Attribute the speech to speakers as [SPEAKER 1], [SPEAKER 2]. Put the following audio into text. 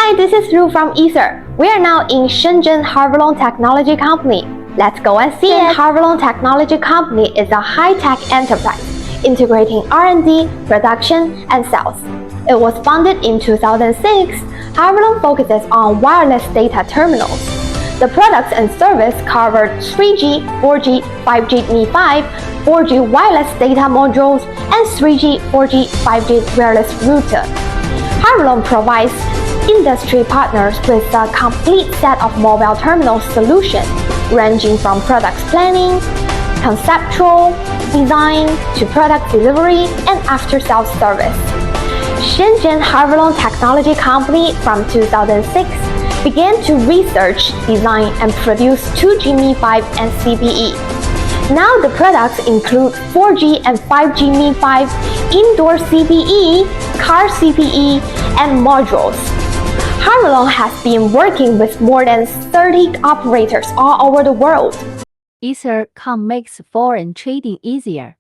[SPEAKER 1] Hi, this is Ru from Ether. We are now in Shenzhen Harvilon Technology Company. Let's go and see it. Harvilon Technology Company is a high-tech enterprise integrating R&D, production, and sales. It was founded in 2006. Harvilon focuses on wireless data terminals. The products and service covered 3G, 4G, 5G MiFi, 4G wireless data modules, and 3G, 4G, 5G wireless router. Harvilon provides industry partners with a complete set of mobile terminal solutions, ranging from product planning, conceptual design, to product delivery and after-sales service. Shenzhen Harvilon Technology Company from 2006 began to research, design, and produce 2G MiFi and CPE. Now the products include 4G and 5G MiFi, indoor CPE, car CPE, and modules. Harvilon has been working with more than 30 operators all over the world.
[SPEAKER 2] Ether.com makes foreign trading easier.